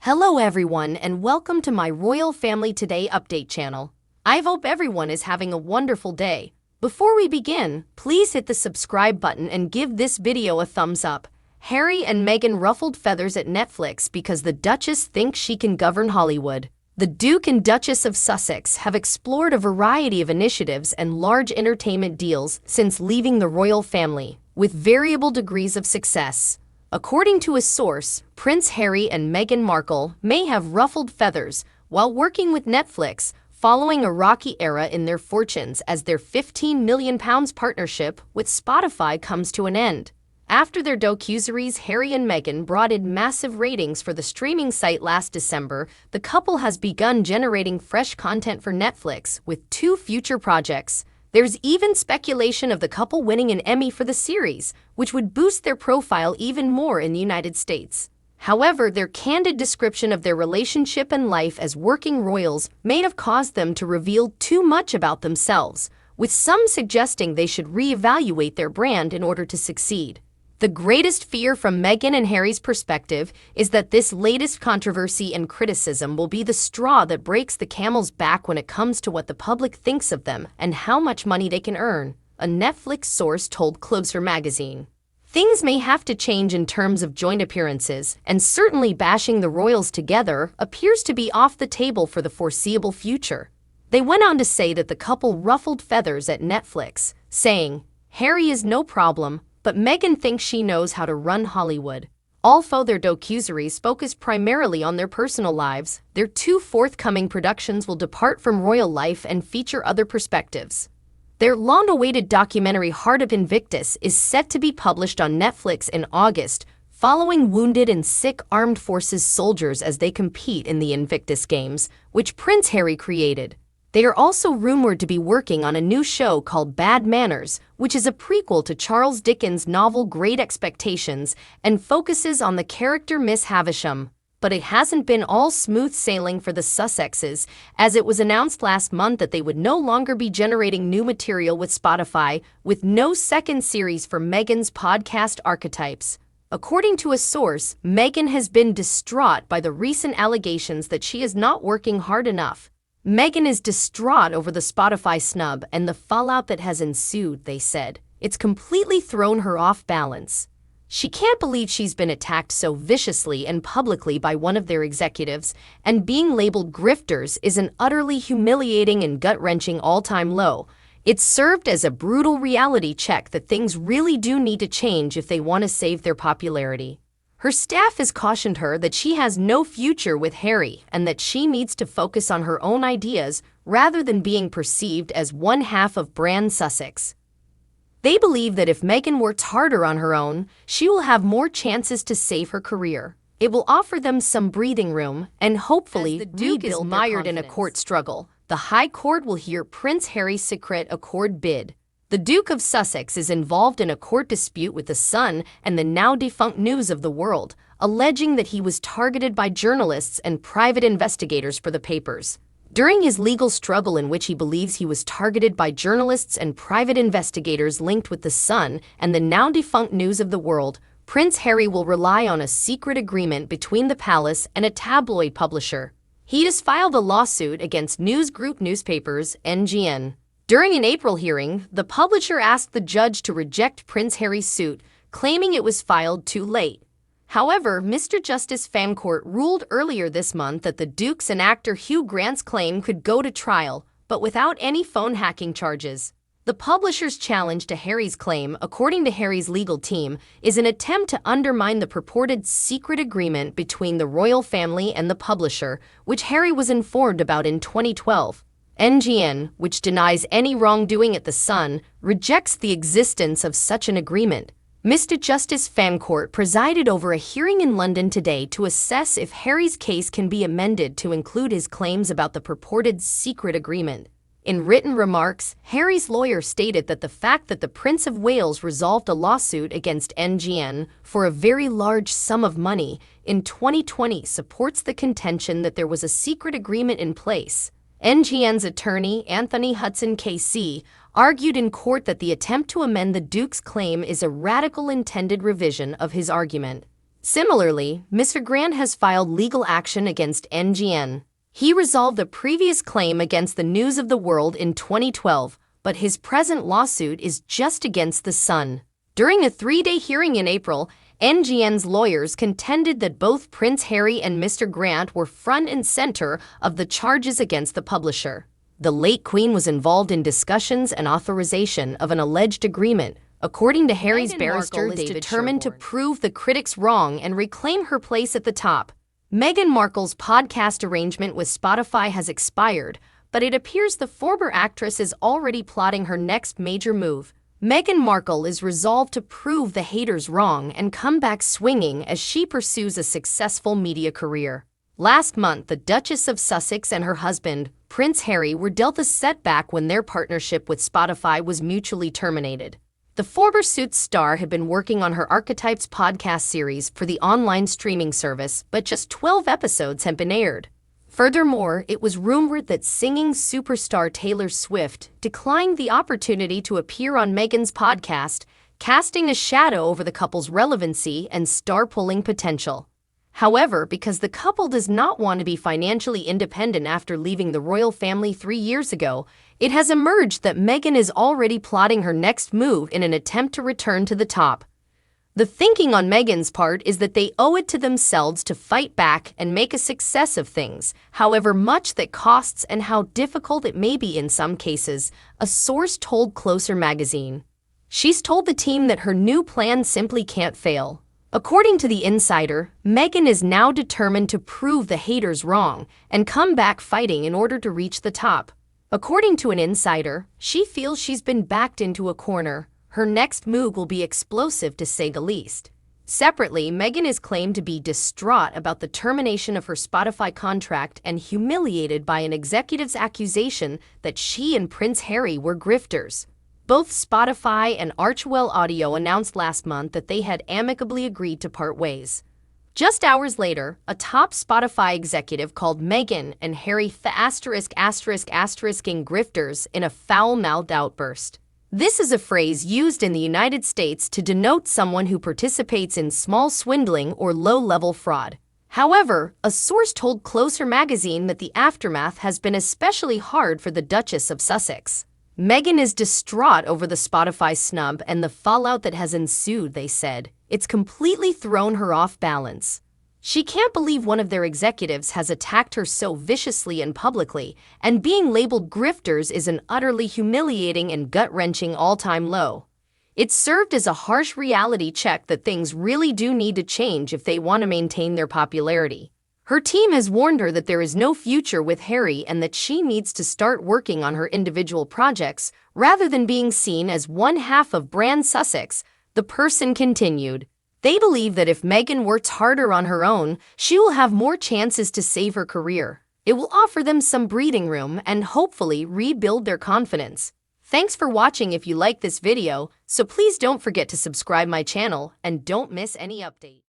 Hello everyone and welcome to my Royal Family Today update channel. I hope everyone is having a wonderful day. Before we begin, please hit the subscribe button and give this video a thumbs up. Harry and Meghan ruffled feathers at Netflix because the Duchess thinks she can govern Hollywood. The Duke and Duchess of Sussex have explored a variety of initiatives and large entertainment deals since leaving the royal family, with variable degrees of success. According to a source, Prince Harry and Meghan Markle may have ruffled feathers while working with Netflix following a rocky era in their fortunes as their £15 million partnership with Spotify comes to an end. After their docuseries Harry and Meghan brought in massive ratings for the streaming site last December, the couple has begun generating fresh content for Netflix with two future projects. There's even speculation of the couple winning an Emmy for the series, which would boost their profile even more in the United States. However, their candid description of their relationship and life as working royals may have caused them to reveal too much about themselves, with some suggesting they should reevaluate their brand in order to succeed. The greatest fear from Meghan and Harry's perspective is that this latest controversy and criticism will be the straw that breaks the camel's back when it comes to what the public thinks of them and how much money they can earn, a Netflix source told Closer magazine. Things may have to change in terms of joint appearances, and certainly bashing the royals together appears to be off the table for the foreseeable future. They went on to say that the couple ruffled feathers at Netflix, saying, "Harry is no problem, but Meghan thinks she knows how to run Hollywood." Although their docuseries focus primarily on their personal lives, their two forthcoming productions will depart from royal life and feature other perspectives. Their long-awaited documentary Heart of Invictus is set to be published on Netflix in August, following wounded and sick armed forces soldiers as they compete in the Invictus Games, which Prince Harry created. They are also rumored to be working on a new show called Bad Manners, which is a prequel to Charles Dickens' novel Great Expectations and focuses on the character Miss Havisham. But it hasn't been all smooth sailing for the Sussexes, as it was announced last month that they would no longer be generating new material with Spotify, with no second series for Meghan's podcast Archetypes. According to a source, Meghan has been distraught by the recent allegations that she is not working hard enough. Meghan is distraught over the Spotify snub and the fallout that has ensued, they said. It's completely thrown her off balance. She can't believe she's been attacked so viciously and publicly by one of their executives, and being labeled grifters is an utterly humiliating and gut-wrenching all-time low. It's served as a brutal reality check that things really do need to change if they want to save their popularity. Her staff has cautioned her that she has no future with Harry and that she needs to focus on her own ideas rather than being perceived as one half of Brand Sussex. They believe that if Meghan works harder on her own, she will have more chances to save her career. It will offer them some breathing room and hopefully the Duke is mired in a court struggle. The High Court will hear Prince Harry's secret accord bid. The Duke of Sussex is involved in a court dispute with the Sun and the now-defunct News of the World, alleging that he was targeted by journalists and private investigators for the papers. During his legal struggle in which he believes he was targeted by journalists and private investigators linked with the Sun and the now-defunct News of the World, Prince Harry will rely on a secret agreement between the palace and a tabloid publisher. He has filed a lawsuit against News Group Newspapers, NGN. During an April hearing, the publisher asked the judge to reject Prince Harry's suit, claiming it was filed too late. However, Mr. Justice Fancourt ruled earlier this month that the Duke's and actor Hugh Grant's claim could go to trial, but without any phone hacking charges. The publisher's challenge to Harry's claim, according to Harry's legal team, is an attempt to undermine the purported secret agreement between the royal family and the publisher, which Harry was informed about in 2012. NGN, which denies any wrongdoing at the Sun, rejects the existence of such an agreement. Mr. Justice Fancourt presided over a hearing in London today to assess if Harry's case can be amended to include his claims about the purported secret agreement. In written remarks, Harry's lawyer stated that the fact that the Prince of Wales resolved a lawsuit against NGN for a very large sum of money in 2020 supports the contention that there was a secret agreement in place. NGN's attorney, Anthony Hudson KC, argued in court that the attempt to amend the Duke's claim is a radical intended revision of his argument. Similarly, Mr. Grant has filed legal action against NGN. He resolved a previous claim against the News of the World in 2012, but his present lawsuit is just against The Sun. During a 3-day hearing in April, NGN's lawyers contended that both Prince Harry and Mr. Grant were front and center of the charges against the publisher. The late Queen was involved in discussions and authorization of an alleged agreement. According to Harry's barrister, David, is determined to prove the critics wrong and reclaim her place at the top. Meghan Markle's podcast arrangement with Spotify has expired, but it appears the former actress is already plotting her next major move. Meghan Markle is resolved to prove the haters wrong and come back swinging as she pursues a successful media career. Last month, the Duchess of Sussex and her husband, Prince Harry, were dealt a setback when their partnership with Spotify was mutually terminated. The former Suits star had been working on her Archetypes podcast series for the online streaming service, but just 12 episodes had been aired. Furthermore, it was rumored that singing superstar Taylor Swift declined the opportunity to appear on Meghan's podcast, casting a shadow over the couple's relevancy and star-pulling potential. However, because the couple does not want to be financially independent after leaving the royal family 3 years ago, it has emerged that Meghan is already plotting her next move in an attempt to return to the top. The thinking on Meghan's part is that they owe it to themselves to fight back and make a success of things, however much that costs and how difficult it may be in some cases, a source told Closer magazine. She's told the team that her new plan simply can't fail. According to The Insider, Meghan is now determined to prove the haters wrong and come back fighting in order to reach the top. According to an insider, she feels she's been backed into a corner. Her next move will be explosive, to say the least. Separately, Meghan is claimed to be distraught about the termination of her Spotify contract and humiliated by an executive's accusation that she and Prince Harry were grifters. Both Spotify and Archewell Audio announced last month that they had amicably agreed to part ways. Just hours later, a top Spotify executive called Meghan and Harry grifters in a foul-mouthed outburst. This is a phrase used in the United States to denote someone who participates in small swindling or low-level fraud. However, a source told Closer magazine that the aftermath has been especially hard for the Duchess of Sussex. Meghan is distraught over the Spotify snub and the fallout that has ensued, they said. It's completely thrown her off balance. She can't believe one of their executives has attacked her so viciously and publicly, and being labeled grifters is an utterly humiliating and gut-wrenching all-time low. It served as a harsh reality check that things really do need to change if they want to maintain their popularity. Her team has warned her that there is no future with Harry and that she needs to start working on her individual projects rather than being seen as one half of Brand Sussex, the person continued. They believe that if Meghan works harder on her own, she will have more chances to save her career. It will offer them some breathing room and hopefully rebuild their confidence. Thanks for watching. If you like this video, so please don't forget to subscribe my channel and don't miss any update.